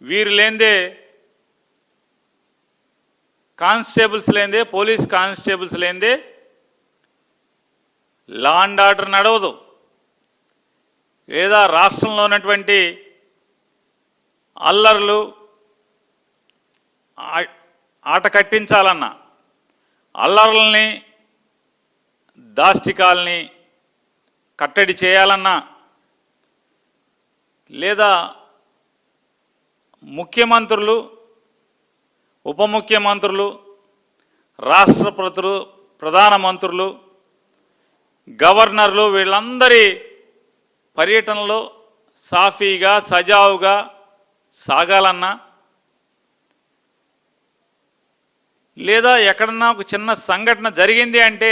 వీరు లేందే కానిస్టేబుల్స్ లేందే, పోలీస్ కానిస్టేబుల్స్ లేందే లా అండ్ ఆర్డర్ నడవదు. లేదా రాష్ట్రంలో ఉన్నటువంటి అల్లర్లు ఆట కట్టించాలన్నా, అల్లర్లని దాష్టికాలని కట్టడి చేయాలన్నా, లేదా ముఖ్యమంత్రులు, ఉప ముఖ్యమంత్రులు, రాష్ట్రపతులు, ప్రధానమంత్రులు, గవర్నర్లు వీళ్ళందరి పర్యటనలో సాఫీగా సజావుగా సాగాలన్నా, లేదా ఎక్కడన్నా ఒక చిన్న సంఘటన జరిగింది అంటే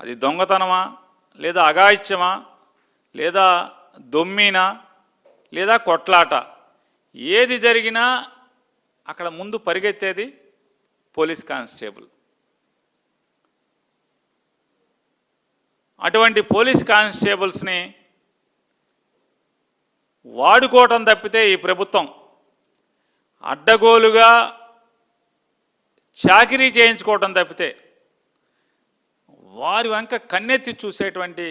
అది దొంగతనమా, లేదా అఘాయిత్యమా, లేదా దొమ్మినా, లేదా కొట్లాట, ఏది జరిగినా అక్కడ ముందు పరిగెత్తేది పోలీస్ కానిస్టేబుల్. అటువంటి పోలీస్ కానిస్టేబుల్స్ని వాడుకోవటం తప్పితే ఈ ప్రభుత్వం అడ్డగోలుగా చాకిరీ చేయించుకోవటం తప్పితే వారి వెంక కన్నెత్తి చూసేటువంటి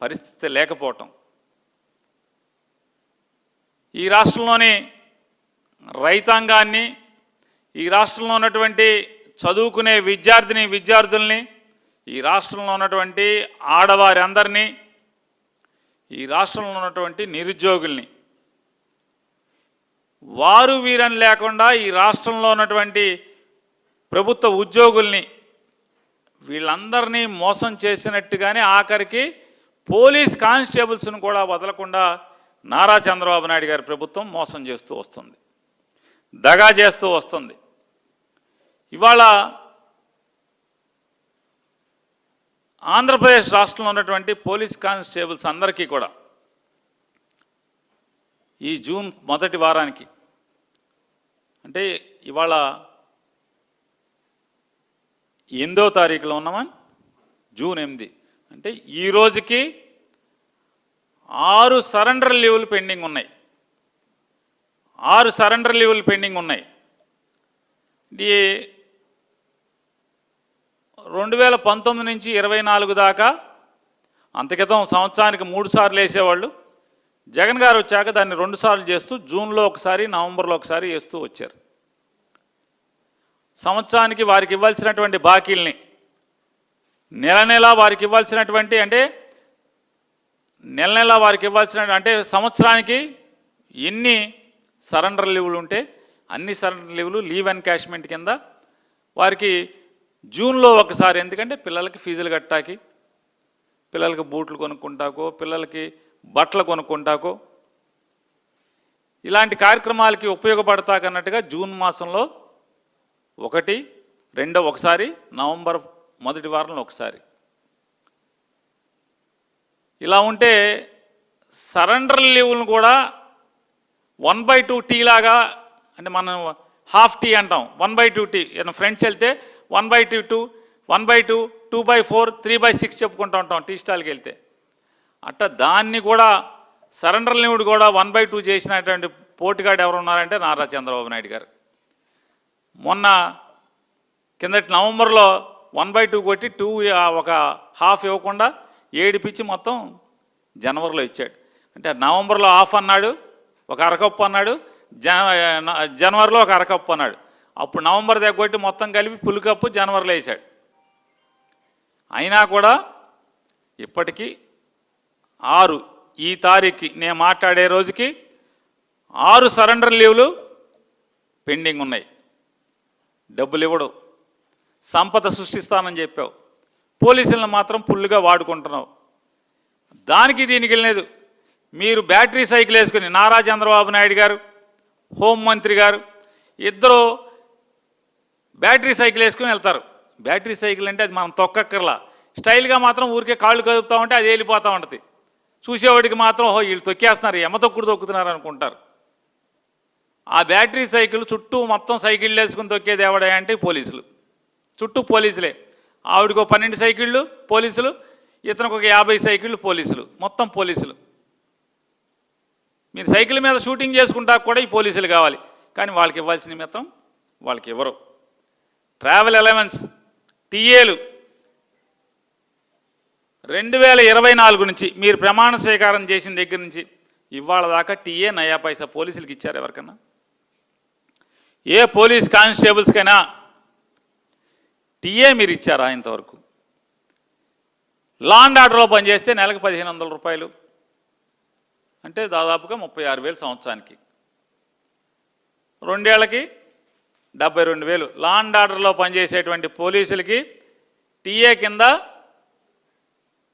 పరిస్థితి లేకపోవటం. ఈ రాష్ట్రంలోని రైతాంగాన్ని, ఈ రాష్ట్రంలో ఉన్నటువంటి చదువుకునే విద్యార్థుల్ని, ఈ రాష్ట్రంలో ఉన్నటువంటి ఆడవారి అందరినీ, ఈ రాష్ట్రంలో ఉన్నటువంటి నిరుద్యోగుల్ని, వారు వీరని లేకుండా ఈ రాష్ట్రంలో ఉన్నటువంటి ప్రభుత్వ ఉద్యోగుల్ని వీళ్ళందరినీ మోసం చేసినట్టుగానే ఆఖరికి పోలీస్ కానిస్టేబుల్స్ను కూడా వదలకుండా నారా చంద్రబాబు నాయుడు గారి ప్రభుత్వం మోసం చేస్తూ వస్తుంది, దగా చేస్తూ వస్తుంది. ఇవాళ ఆంధ్రప్రదేశ్ రాష్ట్రంలో ఉన్నటువంటి పోలీస్ కానిస్టేబుల్స్ అందరికీ కూడా ఈ జూన్ మొదటి వారానికి, అంటే ఇవాళ 8వ తారీఖులో ఉన్నామా, జూన్ 8, అంటే ఈ రోజుకి 6 సరెండర్ లీవులు పెండింగ్ ఉన్నాయి. 6 సరెండర్ లీవులు పెండింగ్ ఉన్నాయి. ఈ 2019 నుంచి 24 దాకా, అంతకితం సంవత్సరానికి 3 సార్లు వేసేవాళ్ళు. జగన్ గారు వచ్చాక దాన్ని 2 సార్లు చేస్తూ జూన్లో ఒకసారి, నవంబర్లో ఒకసారి వేస్తూ వచ్చారు. సంవత్సరానికి వారికి ఇవ్వాల్సినటువంటి బాకీల్ని నెల నెల వారికి ఇవ్వాల్సినటువంటి, అంటే నెల నెల వారికి ఇవ్వాల్సిన, అంటే సంవత్సరానికి ఎన్ని సరెండర్ లీవులు ఉంటే అన్ని సరెండర్ లీవులు లీవ్ ఎన్కాష్మెంట్ కింద వారికి జూన్లో ఒకసారి, ఎందుకంటే పిల్లలకి ఫీజులు కట్టాకి, పిల్లలకి బూట్లు కొనుక్కుంటాకో, పిల్లలకి బట్టలు కొనుక్కుంటాకో, ఇలాంటి కార్యక్రమాలకి ఉపయోగపడతాకన్నట్టుగా జూన్ మాసంలో 1, 2 ఒకసారి, నవంబర్ మొదటి వారంలో ఒకసారి. ఇలా ఉంటే సరెండర్ లీవులను కూడా 1/2 టీ లాగా, అంటే మనం హాఫ్ టీ అంటాం, 1/2 టీ. ఏదైనా ఫ్రెండ్స్ వెళ్తే 1/2, 1/2, 2/4, 3/6 చెప్పుకుంటూ ఉంటాం టీ స్టాల్కి వెళ్తే. అట్లా దాన్ని కూడా సరెండర్ లీవుడు కూడా 1/2 చేసినటువంటి పోటీగాడు ఎవరు ఉన్నారంటే నారా చంద్రబాబు నాయుడు గారు. మొన్న కిందటి నవంబర్లో 1/2 కొట్టి 2 ఒక హాఫ్ ఇవ్వకుండా ఏడిపించి మొత్తం జనవరిలో ఇచ్చాడు. అంటే నవంబర్లో హాఫ్ అన్నాడు, ఒక అరకప్పు అన్నాడు, జనవరిలో ఒక అరకప్పు అన్నాడు. అప్పుడు నవంబర్ దగ్గర కొట్టి మొత్తం కలిపి ఫుల్ కప్పు జనవరిలో వేసాడు. అయినా కూడా ఇప్పటికీ 6, ఈ తారీఖుకి నేను మాట్లాడే రోజుకి 6 సరెండర్ లీవ్లు పెండింగ్ ఉన్నాయి. డబ్బులు ఇవ్వడు, సంపద సృష్టిస్తానని చెప్పావు, పోలీసులను మాత్రం ఫుల్గా వాడుకుంటున్నావు. దానికి దీనికి వెళ్ళలేదు. మీరు బ్యాటరీ సైకిల్ వేసుకుని, నారా చంద్రబాబు నాయుడు గారు, హోంమంత్రి గారు ఇద్దరు బ్యాటరీ సైకిల్ వేసుకుని వెళ్తారు. బ్యాటరీ సైకిల్ అంటే అది మనం తొక్కక్కర్లా, స్టైల్గా మాత్రం ఊరికే కాళ్ళు కదుపుతూ ఉంటే అది వెళ్ళిపోతూ ఉంటుంది. చూసేవాడికి మాత్రం వీళ్ళు తొక్కేస్తున్నారు, ఎమ్మ తొక్కుడు తొక్కుతున్నారు అనుకుంటారు. ఆ బ్యాటరీ సైకిల్ చుట్టూ మొత్తం సైకిళ్ళు వేసుకుని తొక్కేది ఎవడా అంటే పోలీసులు, చుట్టూ పోలీసులే. ఆవిడకు 12 సైకిళ్ళు పోలీసులు, ఇతనికి ఒక 50 సైకిళ్ళు పోలీసులు, మొత్తం పోలీసులు. మీరు సైకిల్ మీద షూటింగ్ చేసుకుంటా కూడా ఈ పోలీసులు కావాలి, కానీ వాళ్ళకి ఇవ్వాల్సిన నిమిత్తం వాళ్ళకి ఇవ్వరు. ట్రావెల్ అలవెన్స్ టీఏలు 2024 నుంచి మీరు ప్రమాణ స్వీకారం చేసిన దగ్గర నుంచి ఇవాళ దాకా టీఏ నయా పైసా పోలీసులకు ఇచ్చారు ఎవరికన్నా? ఏ పోలీస్ కానిస్టేబుల్స్కైనా టీఏ మీరు ఇచ్చారా ఇంతవరకు? లా అండ్ ఆర్డర్లో పనిచేస్తే నెలకు 1500 రూపాయలు, అంటే దాదాపుగా 36,000 సంవత్సరానికి, 2 ఏళ్లకి 72,000. లా అండ్ ఆర్డర్లో పనిచేసేటువంటి పోలీసులకి టీఏ కింద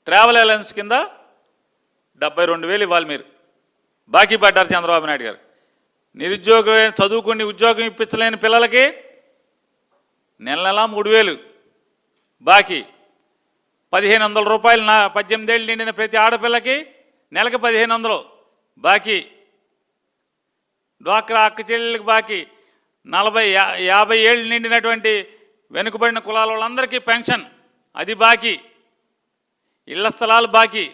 ట్రావెల్ అలవెన్స్ కింద 72,000 ఇవ్వాలి. మీరు బాకీ పడ్డారు చంద్రబాబు నాయుడు గారు. నిరుద్యోగం చదువుకుని ఉద్యోగం ఇప్పించలేని పిల్లలకి నెల నెలా 3,000 బాకీ, 1,500 రూపాయలు 18 ఏళ్ళు నిండిన ప్రతి ఆడపిల్లకి నెలకు 1,500 బాకీ, డ్వాక్రా అక్క చెల్లెళ్ళకి బాకీ, 40-50 ఏళ్ళు నిండినటువంటి వెనుకబడిన కులాల వాళ్ళందరికీ పెన్షన్ అది బాకీ, ఇళ్ల స్థలాలు బాకీ,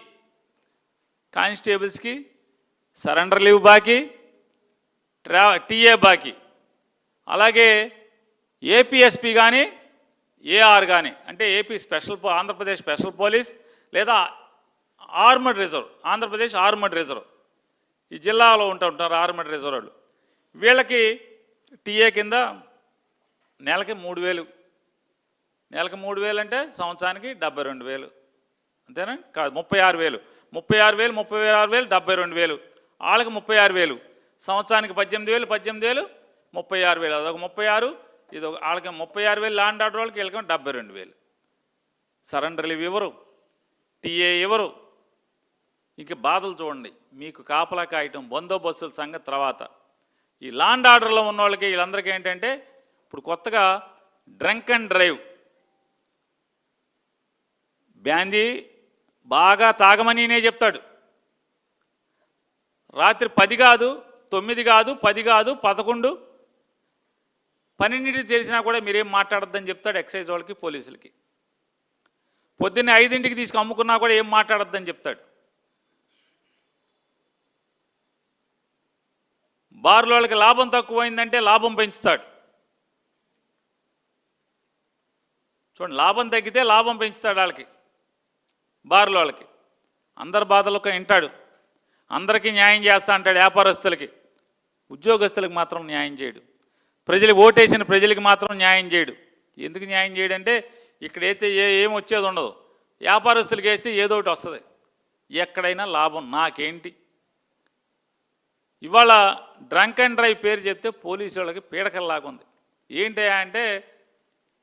కానిస్టేబుల్స్కి సరెండర్ లీవ్ బాకీ, టీఏ బాకీ. అలాగే ఏపీఎస్పీ కానీ ఏఆర్ కానీ, అంటే ఏపీ ఆంధ్రప్రదేశ్ స్పెషల్ పోలీస్ లేదా armed reserve, Andhra Pradesh armed reserve, ఈ జిల్లాలో ఉంటారు ఆర్మడ్ రిజర్వ్ వాళ్ళు, వీళ్ళకి టీఏ కింద నెలకి 3,000. నెలకి 3,000 అంటే సంవత్సరానికి 72,000, అంతేనా? కాదు, 36,000, 72,000, వాళ్ళకి 36,000, సంవత్సరానికి 18,000, 36,000, అదొక 36, ఇది వాళ్ళకి 36,000 లా అండ్ ఆర్డర్ వాళ్ళకి, వీళ్ళకి 72,000. సరెండర్ లీవ్ ఇవ్వరు, టీఏ ఇవ్వరు. ఇంక బాధలు చూడండి. మీకు కాపలా కాయటం, బందోబస్తుల సంగతి తర్వాత. ఈ లా అండ్ ఆర్డర్లో ఉన్న వాళ్ళకి వీళ్ళందరికీ ఏంటంటే ఇప్పుడు కొత్తగా డ్రంక్ అండ్ డ్రైవ్, బ్యాందీ బాగా తాగమనినే చెప్తాడు. రాత్రి 10 కాదు, 9 కాదు, 10 కాదు, 11, 12 తెలిసినా కూడా మీరేం మాట్లాడొద్దని చెప్తాడు ఎక్సైజ్ వాళ్ళకి, పోలీసులకి. పొద్దున్నే 5ంటికి తీసుకు అమ్ముకున్నా కూడా ఏం మాట్లాడొద్దని చెప్తాడు. బార్లో వాళ్ళకి లాభం తక్కువైందంటే లాభం పెంచుతాడు. చూడండి, లాభం తగ్గితే లాభం పెంచుతాడు వాళ్ళకి, బార్లో వాళ్ళకి. అందరి బాధలకు వింటాడు, అందరికీ న్యాయం చేస్తా అంటాడు. వ్యాపారస్తులకి, ఉద్యోగస్తులకు మాత్రం న్యాయం చేయడు. ప్రజలకు ఓటేసిన ప్రజలకి మాత్రం న్యాయం చేయడు. ఎందుకు న్యాయం చేయడంటే ఇక్కడైతే ఏం వచ్చేది ఉండదు, వ్యాపారస్తులకి వేస్తే ఏదో ఒకటి వస్తుంది, ఎక్కడైనా లాభం నాకేంటి. ఇవాళ డ్రంక్ అండ్ డ్రైవ్ పేరు చెప్తే పోలీసు వాళ్ళకి పీడకల్లాగా ఉంది. ఏంటి అంటే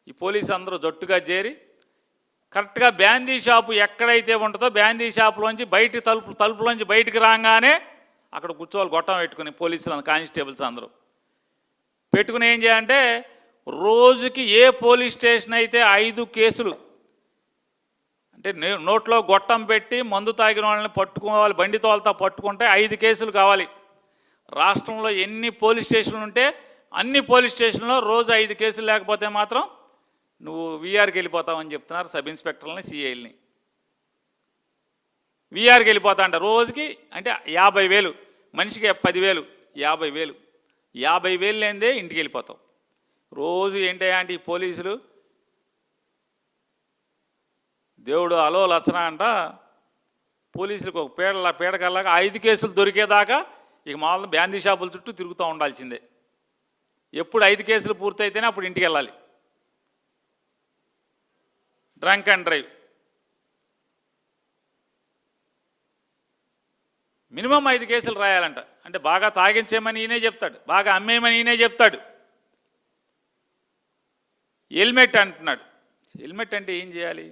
ఈ పోలీసు అందరూ జట్టుగా చేరి కరెక్ట్గా బ్యాందీ షాపు ఎక్కడైతే ఉంటుందో బ్యాందీ షాపులోంచి తలుపులోంచి బయటికి రాగానే అక్కడ కూర్చోవాలి, గొట్టం పెట్టుకుని పోలీసులు కానిస్టేబుల్స్ అందరూ పెట్టుకుని ఏం చేయాలంటే రోజుకి ఏ పోలీస్ స్టేషన్ అయితే 5 కేసులు, అంటే నోట్లో గొట్టం పెట్టి మందు తాగిన వాళ్ళని పట్టుకోవాలి, బండి తోలతా పట్టుకుంటే 5 కేసులు కావాలి. రాష్ట్రంలో ఎన్ని పోలీస్ స్టేషన్లు ఉంటే అన్ని పోలీస్ స్టేషన్లో రోజు 5 కేసులు లేకపోతే మాత్రం నువ్వు వీఆర్కి వెళ్ళిపోతావని చెప్తున్నారు సబ్ ఇన్స్పెక్టర్లని, సిఐల్ని. వీఆర్కి వెళ్ళిపోతా అంట రోజుకి, అంటే 50,000, మనిషికి 10,000, 50,000. 50,000 లేనిదే ఇంటికి వెళ్ళిపోతావు. రోజు ఏంటంటే ఈ పోలీసులు దేవుడు అలో లచ్చన అంట, పోలీసులకు ఒక పీడకల్లాగా 5 కేసులు దొరికేదాకా ఇక మామూలు బ్యాందీ షాపుల చుట్టూ తిరుగుతూ ఉండాల్సిందే. ఎప్పుడు 5 కేసులు పూర్తయితేనే అప్పుడు ఇంటికి వెళ్ళాలి. డ్రంక్ అండ్ డ్రైవ్ మినిమం 5 కేసులు రాయాలంట. అంటే బాగా తాగించేమని ఈయనే చెప్తాడు, బాగా అమ్మేయమని ఈయనే చెప్తాడు. హెల్మెట్ అంటున్నాడు. హెల్మెట్ అంటే ఏం చేయాలి?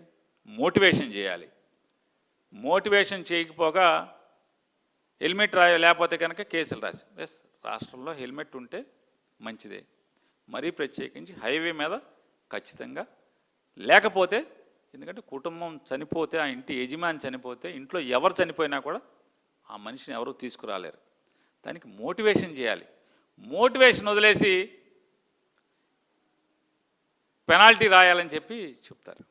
మోటివేషన్ చేయాలి. మోటివేషన్ చేయకపోగా హెల్మెట్ లేకపోతే కనుక కేసులు రాసి, ఎస్ రాష్ట్రంలో హెల్మెట్ ఉంటే మంచిదే. మరీ ప్రత్యేకించి హైవే మీద ఖచ్చితంగా లేకపోతే, ఎందుకంటే కుటుంబం చనిపోతే, ఆ ఇంటి యజమాని చనిపోతే, ఇంట్లో ఎవరు చనిపోయినా కూడా ఆ మనిషిని ఎవరు తీసుకురాలేరు. దానికి మోటివేషన్ చేయాలి. మోటివేషన్ వదిలేసి పెనాల్టీ రాయాలని చెప్పి చెప్తారు,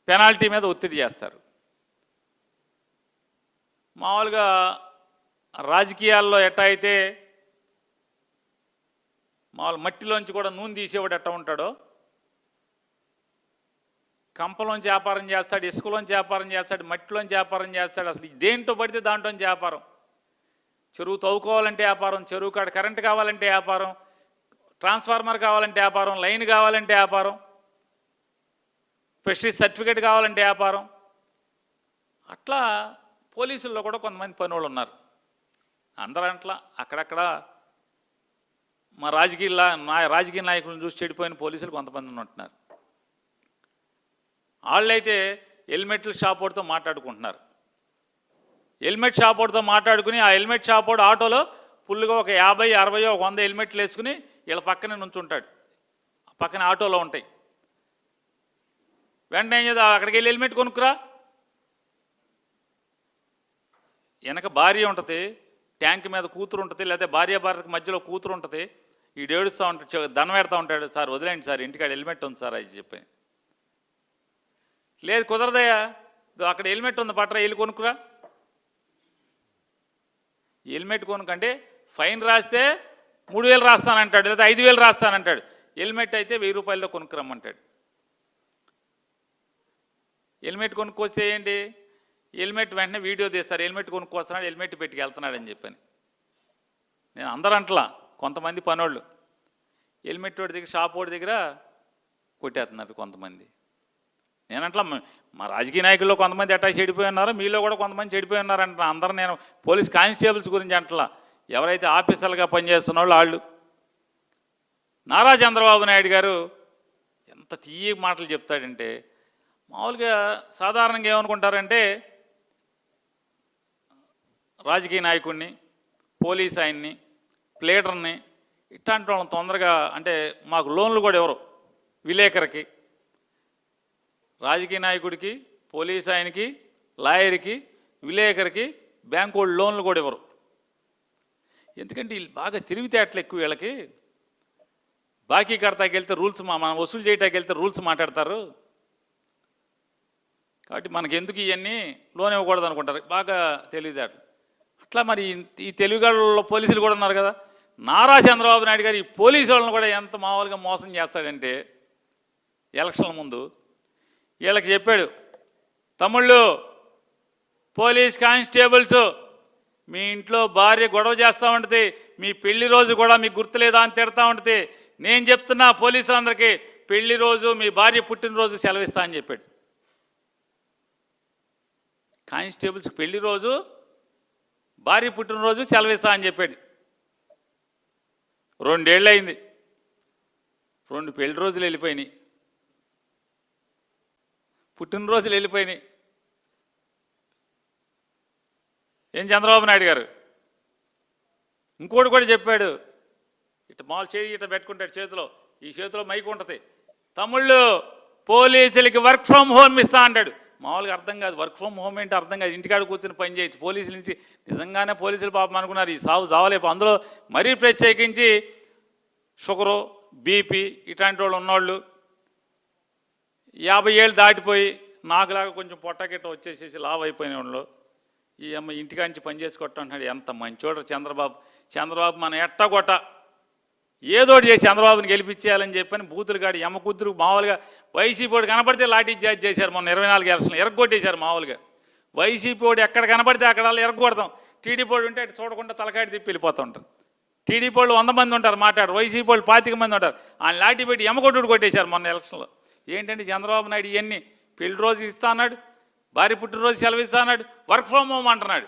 పెనాల్టీ మీద ఒత్తిడి చేస్తారు. మామూలుగా రాజకీయాల్లో ఎట్టా అయితే మామూలు మట్టిలోంచి కూడా నూనె తీసేవాడు ఎట్టా ఉంటాడో, కంపలోంచి వ్యాపారం చేస్తాడు, ఇసుకలోంచి వ్యాపారం చేస్తాడు, మట్టిలోంచి వ్యాపారం చేస్తాడు. అసలు దేంట్లో పడితే దాంట్లోంచి వ్యాపారం. చెరువు తవ్వుకోవాలంటే వ్యాపారం, చెరువు కాడ కరెంటు కావాలంటే వ్యాపారం, ట్రాన్స్ఫార్మర్ కావాలంటే వ్యాపారం, లైన్ కావాలంటే వ్యాపారం, పెస్టిసైడ్ సర్టిఫికేట్ కావాలంటే వ్యాపారం. అట్లా పోలీసుల్లో కూడా కొంతమంది పనివాళ్ళు ఉన్నారు. అందరూ అట్లా అక్కడక్కడ మా రాజకీయ నాయకులను చూసి చెడిపోయిన పోలీసులు కొంతమంది ఉంటున్నారు. వాళ్ళైతే హెల్మెట్ల షాప్ వాడితో మాట్లాడుకుంటున్నారు. హెల్మెట్ షాప్ వాడితో మాట్లాడుకుని ఆ హెల్మెట్ షాప్ వాడు ఆటోలో ఫుల్గా ఒక 50, 60, 100 హెల్మెట్లు వేసుకుని వీళ్ళ పక్కనే నుంచుంటాడు. పక్కన ఆటోలో ఉంటాయి. వెంటనే ఏం చేద్దాం, అక్కడికి వెళ్ళి హెల్మెట్ కొనుక్కురా. వెనక భార్య ఉంటుంది, ట్యాంక్ మీద కూతురు ఉంటుంది, లేకపోతే భార్యకి మధ్యలో కూతురు ఉంటుంది. ఈ ఏడుస్తూ ఉంటాడు, దండం పెడతా ఉంటాడు, సార్ వదిలేండి సార్, ఇంటికాడ హెల్మెట్ ఉంది సార్ అది చెప్పి. లేదు కుదరదయ్యా, అక్కడ హెల్మెట్ ఉంది పట్రా వెళ్ళి కొనుక్కురా. హెల్మెట్ కొనుక్కంటే ఫైన్ రాస్తే 3000 రాస్తానంటాడు, లేదా 5000 రాస్తానంటాడు. హెల్మెట్ అయితే 1000 రూపాయలతో కొనుక్కురమ్మంటాడు. హెల్మెట్ కొనుక్కొస్తే ఏంటి, హెల్మెట్ వెంటనే వీడియో తీస్తారు, హెల్మెట్ కొనుక్కొస్తున్నాడు, హెల్మెట్ పెట్టుకెళ్తున్నాడు అని చెప్పని. నేను అందరూ అంటలా, కొంతమంది పనోళ్ళు హెల్మెట్ వాడి దగ్గర షాప్ వాడి దగ్గర కొట్టేస్తున్నారు కొంతమంది. నేనంట్లా మా రాజకీయ నాయకుల్లో కొంతమంది ఎట్టా చెడిపోయి ఉన్నారు, మీలో కూడా కొంతమంది చెడిపోయి ఉన్నారంట. అందరూ నేను పోలీస్ కానిస్టేబుల్స్ గురించి అంటలా, ఎవరైతే ఆఫీసర్లుగా పనిచేస్తున్న వాళ్ళు. నారా చంద్రబాబు నాయుడు గారు ఎంత తీయ మాటలు చెప్తాడంటే, మామూలుగా సాధారణంగా ఏమనుకుంటారంటే రాజకీయ నాయకుడిని, పోలీస్ ఆయన్ని, ప్లేడర్ని ఇట్లాంటి వాళ్ళని తొందరగా అంటే మాకు లోన్లు కూడా ఎవరు విలేకరికి, రాజకీయ నాయకుడికి, పోలీస్ ఆయనకి, లాయర్కి, విలేకరికి బ్యాంకు వాళ్ళు లోన్లు కూడా ఇవ్వరు. ఎందుకంటే వీళ్ళు బాగా తిరిగితేటలు ఎక్కువ. వీళ్ళకి బాకీ కడతాకి వెళ్తే రూల్స్ మనం వసూలు చేయటానికి వెళ్తే రూల్స్ మాట్లాడతారు. కాబట్టి మనకి ఎందుకు ఇవన్నీ లోన్ ఇవ్వకూడదు అనుకుంటారు, బాగా తెలివితేటలు. అట్లా మరి ఈ తెలుగులో పోలీసులు కూడా ఉన్నారు కదా. నారా చంద్రబాబు నాయుడు గారు ఈ పోలీసు వాళ్ళని కూడా ఎంత మామూలుగా మోసం చేస్తాడంటే, ఎలక్షన్ల ముందు వీళ్ళకి చెప్పాడు, తమ్ముళ్ళు పోలీస్ కానిస్టేబుల్స్ మీ ఇంట్లో భార్య గొడవ చేస్తూ ఉంటుంది, మీ పెళ్లి రోజు కూడా మీకు గుర్తులేదా అని తిడతా ఉంటుంది. నేను చెప్తున్నా పోలీసులందరికీ, పెళ్లి రోజు మీ భార్య పుట్టినరోజు సెలవిస్తా అని చెప్పాడు. కానిస్టేబుల్స్ పెళ్లి రోజు భార్య పుట్టినరోజు సెలవిస్తా అని చెప్పాడు. 2 ఏళ్ళు అయింది, 2 పెళ్లి రోజులు వెళ్ళిపోయినాయి, పుట్టినరోజులు వెళ్ళిపోయినాయి. ఏం చంద్రబాబు నాయుడు గారు ఇంకోటి కూడా చెప్పాడు, ఇట్లా మామూలు చేయి ఇట్లా పెట్టుకుంటాడు చేతిలో, ఈ చేతిలో మైక్ ఉంటుంది, తమ్ముళ్ళు పోలీసులకి వర్క్ ఫ్రమ్ హోమ్ ఇస్తా అంటాడు. మామూలుగా అర్థం కాదు, వర్క్ ఫ్రమ్ హోమ్ ఏంటి అర్థం కాదు, ఇంటికాడ కూర్చొని పని చేయొచ్చు. పోలీసుల నుంచి నిజంగానే పోలీసులు పాపం అనుకున్నారు ఈ సాగు చావలేపు. అందులో మరీ ప్రత్యేకించి షుగరు, బీపీ ఇట్లాంటి వాళ్ళు ఉన్నవాళ్ళు, 50 ఏళ్ళు దాటిపోయి నాకులాగా కొంచెం పొట్టగిట్ట వచ్చేసేసి లావ్ అయిపోయిన వాళ్ళు, ఈ అమ్మ ఇంటికా నుంచి పని చేసుకొట్టంటున్నాడు. ఎంత మంచోడు చంద్రబాబు మన ఎట్టగొట్ట ఏదోటి చేసి చంద్రబాబుని గెలిపించేయాలని చెప్పని బూతులు గాడి ఎమ్మకుద్దురు మామూలుగా వైసీపీ వాడు కనపడితే లాఠీ చార్జ్ చేశారు. మొన్న 24 ఎలక్షన్లు ఎరగొట్టేశారు. మామూలుగా వైసీపీ వాడు ఎక్కడ కనపడితే అక్కడ వాళ్ళు ఎరగొడతాం. టీడీపీ వాడు ఉంటే అటు చూడకుండా తలకాడి తిప్పి వెళ్ళిపోతూ ఉంటారు. టీడీపీ వాళ్ళు 100 మంది ఉంటారు మాట్లాడు, వైసీపీ వాళ్ళు 25 మంది ఉంటారు. ఆయన లాఠీ పెట్టి ఎమ్మకొట్టుడు కొట్టేశారు మొన్న ఎలక్షన్లో. ఏంటంటే చంద్రబాబు నాయుడు ఇవన్నీ పెళ్లి రోజు ఇస్తా అన్నాడు, భార్య పుట్టినరోజు సెలవు ఇస్తా అన్నాడు, వర్క్ ఫ్రమ్ హోమ్ అంటున్నాడు.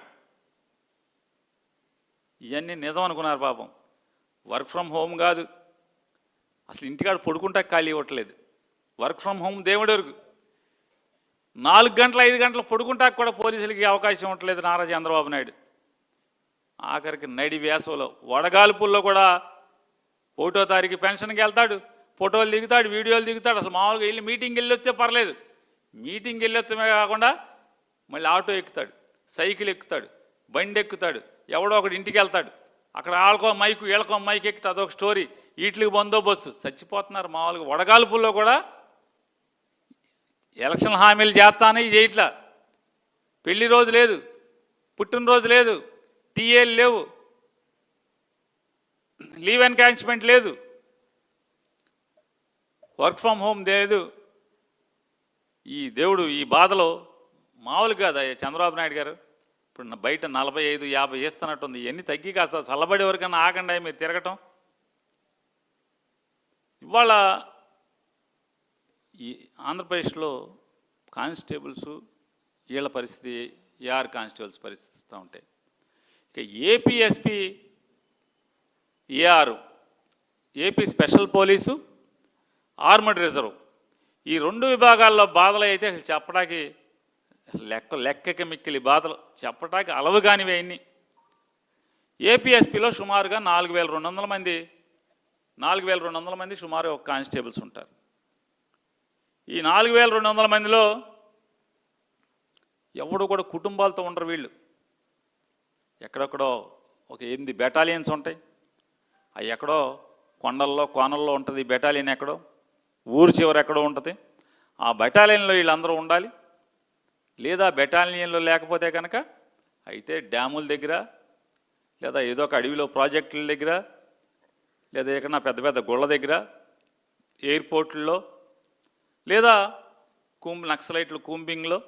ఇవన్నీ నిజం అనుకున్నారు పాపం. వర్క్ ఫ్రమ్ హోమ్ కాదు, అసలు ఇంటికాడ పడుకుంటా ఖాళీ ఇవ్వట్లేదు. వర్క్ ఫ్రమ్ హోమ్ దేవుడి వరకు 4 గంటలు 5 గంటలు పడుకుంటాక కూడా పోలీసులకి అవకాశం ఇవ్వట్లేదు నారా చంద్రబాబు నాయుడు. ఆఖరికి నడి వేసవలో వడగాల్పుల్లో కూడా 1వ తారీఖు పెన్షన్కి వెళ్తాడు, ఫోటోలు దిగుతాడు, వీడియోలు దిగుతాడు. అసలు మామూలుగా వెళ్ళి మీటింగ్కి వెళ్ళి వస్తే పర్లేదు, మీటింగ్కి వెళ్ళి వస్తమే కాకుండా మళ్ళీ ఆటో ఎక్కుతాడు, సైకిల్ ఎక్కుతాడు, బండి ఎక్కుతాడు, ఎవడో ఒకటి ఇంటికి వెళ్తాడు. అక్కడ ఆళ్ళకో మైకు వీళ్ళకో మైక్ ఎక్కుతా, అదొక స్టోరీ. వీటికి బందోబస్తు చచ్చిపోతున్నారు. మామూలుగా వడగాల్పుల్లో కూడా ఎలక్షన్ హామీలు చేస్తానే ఇది ఇట్లా. పెళ్లి రోజు లేదు, పుట్టినరోజు లేదు, టీఏలు లేవు, లీవ్ ఎన్కాష్మెంట్ లేదు, వర్క్ ఫ్రమ్ హోమ్ లేదు. ఈ దేవుడు ఈ బాధలో మామూలు కాదు చంద్రబాబు నాయుడు గారు. ఇప్పుడు బయట 45, 50 వేస్తున్నట్టుంది. ఎన్ని తగ్గి కాస్త చల్లబడే వరకన్నా ఆగండి మీరు తిరగటం. ఇవాళ ఈ ఆంధ్రప్రదేశ్లో కానిస్టేబుల్స్ వీళ్ళ పరిస్థితి, ఏఆర్ కానిస్టేబుల్స్ పరిస్థితి ఉంటాయి. ఇక APSP, AR, AP special police, armed reserve, ఈ 2 విభాగాల్లో బాధలు అయితే చెప్పడానికి లెక్కకి మిక్కిలి బాధలు, చెప్పడానికి అలవు కానివి అన్ని. ఏపీఎస్పీలో సుమారుగా 4200 మంది, 4200 మంది సుమారు ఒక కానిస్టేబుల్స్ ఉంటారు. ఈ 4200 మందిలో ఎవడు కూడా కుటుంబాలతో ఉండరు వీళ్ళు. ఎక్కడెక్కడో ఒక 8 బెటాలియన్స్ ఉంటాయి. అవి ఎక్కడో కొండల్లో కోనల్లో ఉంటుంది బెటాలియన్, ఎక్కడో ఊరు చివరి ఎక్కడో ఉంటుంది. ఆ బెటాలియన్లో వీళ్ళందరూ ఉండాలి. లేదా బెటాలియన్లో లేకపోతే కనుక అయితే డ్యాముల దగ్గర, లేదా ఏదో ఒక అడవిలో ప్రాజెక్టుల దగ్గర, లేదా ఎక్కడన్నా పెద్ద పెద్ద గుళ్ళ దగ్గర, ఎయిర్పోర్ట్లలో, లేదా నక్సలైట్లు కూంబింగ్లో,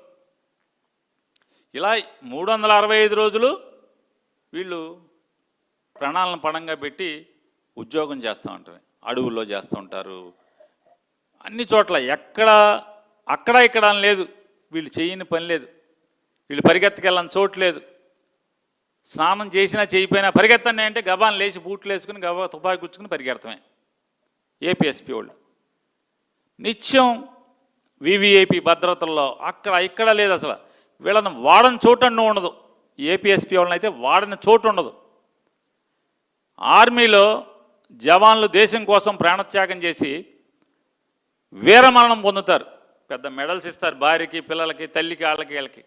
ఇలా 365 రోజులు వీళ్ళు ప్రాణాలను పణంగా పెట్టి ఉద్యోగం చేస్తూ ఉంటారు. అడవుల్లో చేస్తూ ఉంటారు. అన్ని చోట్ల అక్కడ ఇక్కడ అని లేదు, వీళ్ళు చేయని పని లేదు. వీళ్ళు పరిగెత్తకెళ్ళని చోటు లేదు. స్నానం చేసినా చేయకపోయినా పరిగెత్తండి అంటే గబాన్ని లేచి బూట్లు వేసుకుని గబా తుపాకి గుచ్చుకుని పరిగెడతామే ఏపీఎస్పీ వాళ్ళు. నిత్యం వివిఐపి భద్రతల్లో అక్కడ ఇక్కడ లేదు. అసలు వీళ్ళని వాడని చోటు అన్ను ఉండదు. ఏపీఎస్పీ వాళ్ళని అయితే వాడని చోటు ఉండదు. ఆర్మీలో జవాన్లు దేశం కోసం ప్రాణత్యాగం చేసి వీరమరణం పొందుతారు. పెద్ద మెడల్స్ ఇస్తారు భార్యకి, పిల్లలకి, తల్లికి, వాళ్ళకి, వీళ్ళకి.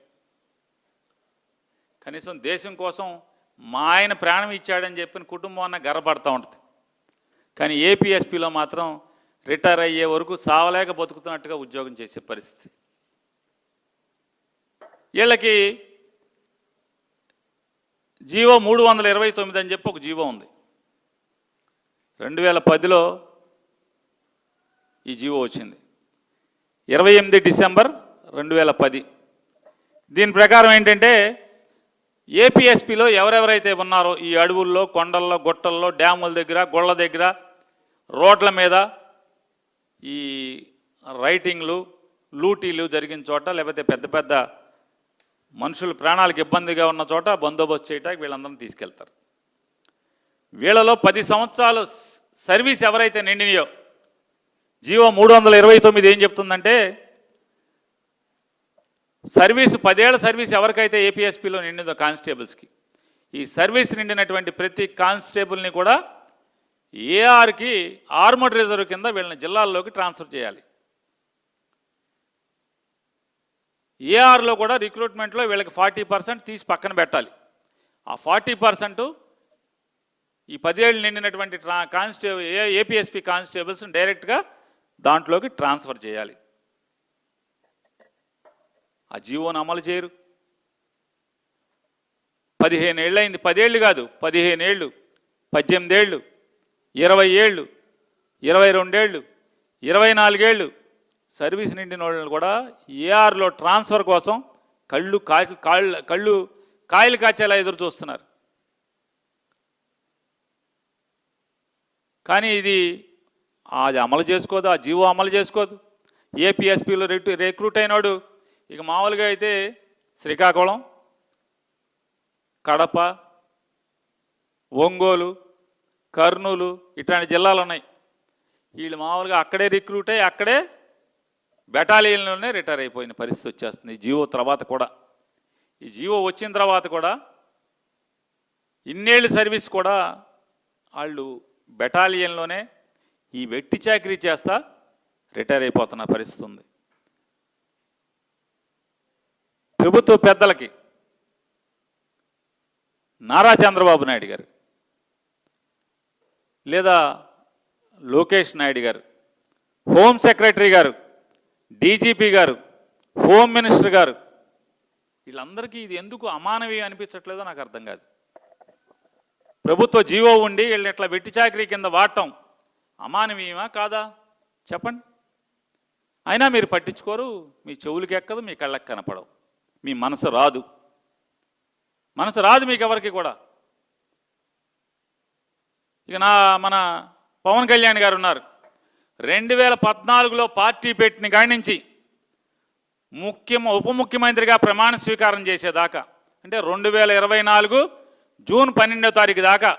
కనీసం దేశం కోసం మా ఆయన ప్రాణం ఇచ్చాడని చెప్పిన కుటుంబం అన్న గర్వపడుతూ ఉంటుంది. కానీ ఏపీఎస్పీలో మాత్రం రిటైర్ అయ్యే వరకు సావలేక బతుకుతున్నట్టుగా ఉద్యోగం చేసే పరిస్థితి. వీళ్ళకి జీవో 329 అని చెప్పి ఒక జీవో ఉంది. 2010లో ఈ జీవో వచ్చింది. 28 డిసెంబర్ 2010. దీని ప్రకారం ఏంటంటే ఏపీఎస్పీలో ఎవరెవరైతే ఉన్నారో ఈ అడవుల్లో, కొండల్లో, గుట్టల్లో, డ్యాముల దగ్గర, గొళ్ళ దగ్గర, రోడ్ల మీద ఈ రైటింగ్లు, లూటీలు జరిగిన చోట, లేకపోతే పెద్ద పెద్ద మనుషులు ప్రాణాలకు ఇబ్బందిగా ఉన్న చోట బందోబస్తు చేయడానికి వీళ్ళందరినీ తీసుకెళ్తారు. వీళ్ళలో 10 సంవత్సరాలు సర్వీస్ ఎవరైతే నిండినాయో, జీవో 329 ఏం చెప్తుందంటే సర్వీసు 10 ఏళ్ల సర్వీస్ ఎవరికైతే ఏపీఎస్పీలో నిండిందో కానిస్టేబుల్స్కి, ఈ సర్వీస్ నిండినటువంటి ప్రతి కానిస్టేబుల్ని కూడా ఏఆర్కి, ఆర్మడ్ రిజర్వ్ కింద వీళ్ళని జిల్లాల్లోకి ట్రాన్స్ఫర్ చేయాలి. ఏఆర్లో కూడా రిక్రూట్మెంట్లో వీళ్ళకి 40% తీసి పక్కన పెట్టాలి. ఆ 40% ఈ 10 ఏళ్ళు నిండినటువంటి ఏపీఎస్పీ కానిస్టేబుల్స్ని డైరెక్ట్గా దాంట్లోకి ట్రాన్స్ఫర్ చేయాలి. ఆ జీవోను అమలు చేయరు. 15 ఏళ్ళు అయింది. 10 ఏళ్ళు కాదు, 15 ఏళ్ళు, 18 ఏళ్ళు, 20 ఏళ్ళు, 22 ఏళ్ళు, 24 ఏళ్ళు సర్వీస్ నిండిన వాళ్ళని కూడా ఏఆర్లో ట్రాన్స్ఫర్ కోసం కళ్ళు కాయలు కాచేలా ఎదురు చూస్తున్నారు. కానీ ఇది అది అమలు చేసుకోదు, ఆ జీవో అమలు చేసుకోదు. ఏపీఎస్పీలో రిక్రూట్ అయినాడు ఇక మామూలుగా అయితే శ్రీకాకుళం, కడప, ఒంగోలు, కర్నూలు ఇట్లాంటి జిల్లాలు ఉన్నాయి. వీళ్ళు మామూలుగా అక్కడే రిక్రూట్ అయ్యి అక్కడే బెటాలియన్లోనే రిటైర్ అయిపోయిన పరిస్థితి వచ్చేస్తుంది ఈ జీవో తర్వాత కూడా. ఈ జీవో వచ్చిన తర్వాత కూడా ఇన్నేళ్ళు సర్వీస్ కూడా వాళ్ళు బెటాలియన్లోనే ఈ వెట్టి చాకరీ చేస్తా రిటైర్ అయిపోతున్న పరిస్థితి ఉంది. ప్రభుత్వ పెద్దలకి నారా చంద్రబాబు నాయుడు గారు, లేదా లోకేష్ నాయుడు గారు, హోమ్ సెక్రటరీ గారు, డీజీపీ గారు, హోమ్ మినిస్టర్ గారు, వీళ్ళందరికీ ఇది ఎందుకు అమానవీయం అనిపించట్లేదో నాకు అర్థం కాదు. ప్రభుత్వ జీవో ఉండి వీళ్ళని ఇట్లా వెట్టి చాకరీ కింద వాడటం అమానవీయమా కాదా చెప్పండి. అయినా మీరు పట్టించుకోరు, మీ చెవులకి ఎక్కదు, మీ కళ్ళకి కనపడవు, మీ మనసు రాదు మీకు ఎవరికి కూడా. ఇక మన పవన్ కళ్యాణ్ గారు ఉన్నారు. 2014లో పార్టీ పెట్టిన కాడి నుంచి ఉప ముఖ్యమంత్రిగా ప్రమాణ స్వీకారం చేసేదాకా, అంటే 2024 జూన్ 12వ తారీఖు దాకా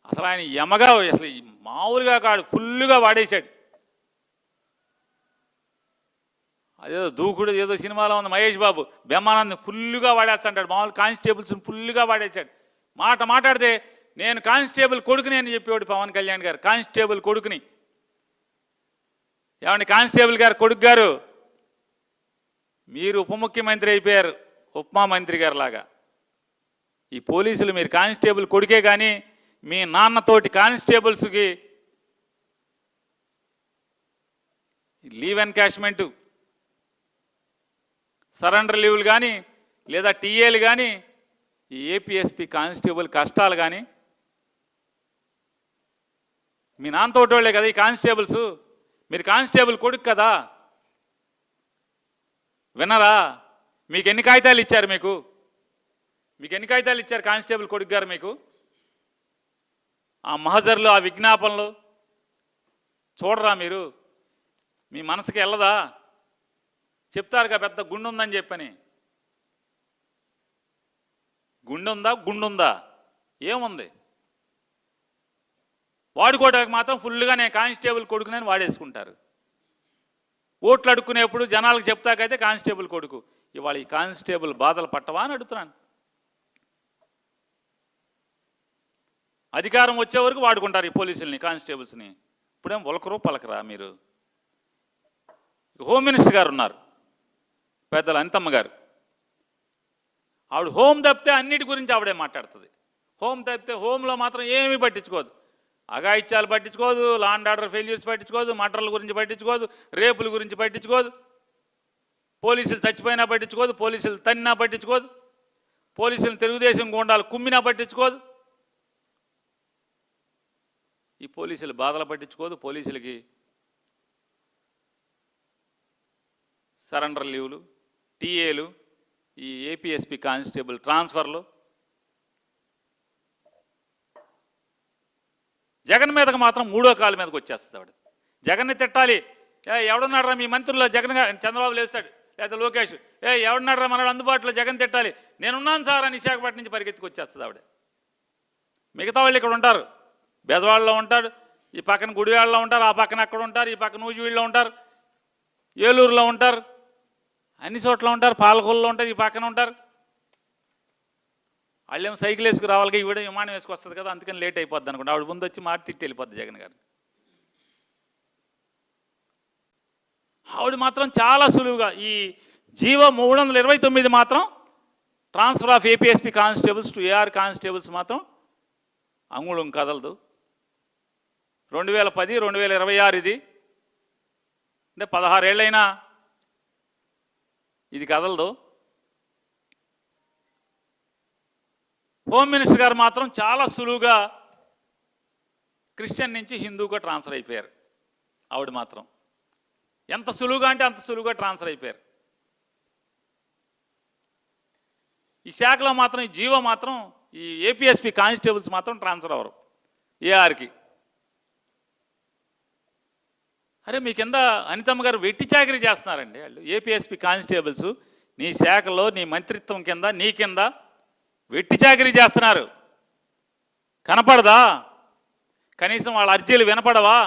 అసలు ఆయన యమగా అసలు మామూలుగా కాడు, ఫుల్లుగా వాడేశాడు. అదేదో దూకుడు ఏదో సినిమాలో ఉంది, మహేష్ బాబు బ్రహ్మానంద్ ఫుల్లుగా వాడేస్తాడు, మామూలు కానిస్టేబుల్స్ని ఫుల్లుగా వాడేశాడు. మాట్లాడితే నేను కానిస్టేబుల్ కొడుకుని అని చెప్పేవాడు పవన్ కళ్యాణ్ గారు. కానిస్టేబుల్ కొడుకుని ఏమండి, కానిస్టేబుల్ గారు కొడుకు గారు మీరు ఉప ముఖ్యమంత్రి అయిపోయారు, ఉపమా మంత్రి గారు లాగా. ఈ పోలీసులు మీరు కానిస్టేబుల్ కొడుకే కానీ మీ నాన్నతోటి కానిస్టేబుల్స్కి లీవ్ ఎన్కాష్మెంటు, సరెండర్ లీవులు కానీ లేదా టీఏలు కానీ ఈ ఏపీఎస్పీ కానిస్టేబుల్ కష్టాలు కానీ మీ నాన్నతోటోళ్లే కదా ఈ కానిస్టేబుల్స్. మీరు కానిస్టేబుల్ కొడుకు కదా, వినరా? మీకు ఎన్ని కాగితాలు ఇచ్చారు? మీకు ఎన్ని కాగితాలు ఇచ్చారు కానిస్టేబుల్ కొడుకు గారు? మీకు ఆ మహజర్లు, ఆ విజ్ఞాపనలు చూడరా మీరు? మీ మనసుకి వెళ్ళదా? చెప్తారుగా పెద్ద గుండు ఉందని చెప్పని. గుండుందా? ఏముంది? వాడుకోవడానికి మాత్రం ఫుల్గా నేను కానిస్టేబుల్ కొడుకునని వాడేసుకుంటారు. ఓట్లు అడుక్కునేప్పుడు జనాలకు చెప్తాకైతే కానిస్టేబుల్ కొడుకు. ఇవాళ ఈ కానిస్టేబుల్ బాధలు పట్టవా అని అడుగుతున్నాను. అధికారం వచ్చే వరకు వాడుకుంటారు ఈ పోలీసుల్ని, కానిస్టేబుల్స్ని. ఇప్పుడేం ఒలకరు పలకరా మీరు? హోమ్ మినిస్టర్ గారు ఉన్నారు, పెద్దలు అనితమ్మ గారు. ఆవిడ హోమ్ తప్పితే అన్నిటి గురించి ఆవిడే మాట్లాడుతుంది. హోమ్ తప్పితే హోమ్లో మాత్రం ఏమీ పట్టించుకోదు. అఘాయిత్యాలు పట్టించుకోదు, లా అండ్ ఆర్డర్ ఫెయిల్యూర్స్ పట్టించుకోదు, మర్డర్ల గురించి పట్టించుకోదు, రేపుల గురించి పట్టించుకోదు, పోలీసులు చచ్చిపోయినా పట్టించుకోదు, పోలీసులు తన్నినా పట్టించుకోదు, పోలీసులు తెలుగుదేశం గుండాలు కుమ్మినా పట్టించుకోదు, ఈ పోలీసులు బాధలు పట్టించుకోదు. పోలీసులకి సరెండర్ లీవులు, టీఏలు, ఈ ఏపీఎస్పీ కానిస్టేబుల్ ట్రాన్స్ఫర్లు. జగన్ మీదకి మాత్రం మూడో కాలు మీదకి వచ్చేస్తుంది ఆవిడ. జగన్ని తిట్టాలి, ఎవడున్నాడరా మీ మంత్రుల్లో? జగన్ చంద్రబాబు లేస్తాడు, లేదా లోకేష్, ఎవడున్నాడరా మనడు అందుబాటులో? జగన్ తిట్టాలి, నేనున్నాను సార్ అని విశాఖపట్నం నుంచి పరిగెత్తుకు వచ్చేస్తుంది ఆవిడ. మిగతా వాళ్ళు ఇక్కడ ఉంటారు, బెజవాడలో ఉంటాడు, ఈ పక్కన గుడివాడలో ఉంటారు, ఆ పక్కన అక్కడ ఉంటారు, ఈ పక్కన నూజివీడులో ఉంటారు, ఏలూరులో ఉంటారు, అన్ని చోట్ల ఉంటారు, పాలకొల్లో ఉంటారు, ఈ పక్కన ఉంటారు. వాళ్ళేమో సైకిల్ వేసుకు రావాలి, ఈవిడ విమానం వేసుకొస్తుంది కదా, అందుకని లేట్ అయిపోద్ది అనుకుంటా. ఆవిడ ముందు వచ్చి మాట తిట్టి వెళ్ళిపోద్ది జగన్ గారు. ఆవిడ మాత్రం చాలా సులువుగా ఈ జీవో 329 మాత్రం transfer of APSP constables to AR constables మాత్రం అంగుళం కదలదు. 2010, 2026 ఇది, అంటే 16 ఏళ్ళైనా ఇది కదలదు. హోమ్ మినిస్టర్ గారు మాత్రం చాలా సులువుగా క్రిస్టియన్ నుంచి హిందూగా ట్రాన్స్ఫర్ అయిపోయారు. ఆవిడ మాత్రం ఎంత సులువుగా అంటే అంత సులువుగా ట్రాన్స్ఫర్ అయిపోయారు. ఈ శాఖలో మాత్రం ఈ జీవో మాత్రం ఈ ఏపీఎస్పీ కానిస్టేబుల్స్ మాత్రం ట్రాన్స్ఫర్ అవ్వరు ఏఆర్కి. అరే మీ కింద అనితమ్మ గారు వెట్టి చాకరీ చేస్తున్నారండి వాళ్ళు. ఏపీఎస్పీ కానిస్టేబుల్స్ నీ శాఖలో, నీ మంత్రిత్వం కింద, నీ కింద వెట్టి చాకరీ చేస్తున్నారు. కనపడదా? కనీసం వాళ్ళ అర్జీలు వినపడవా?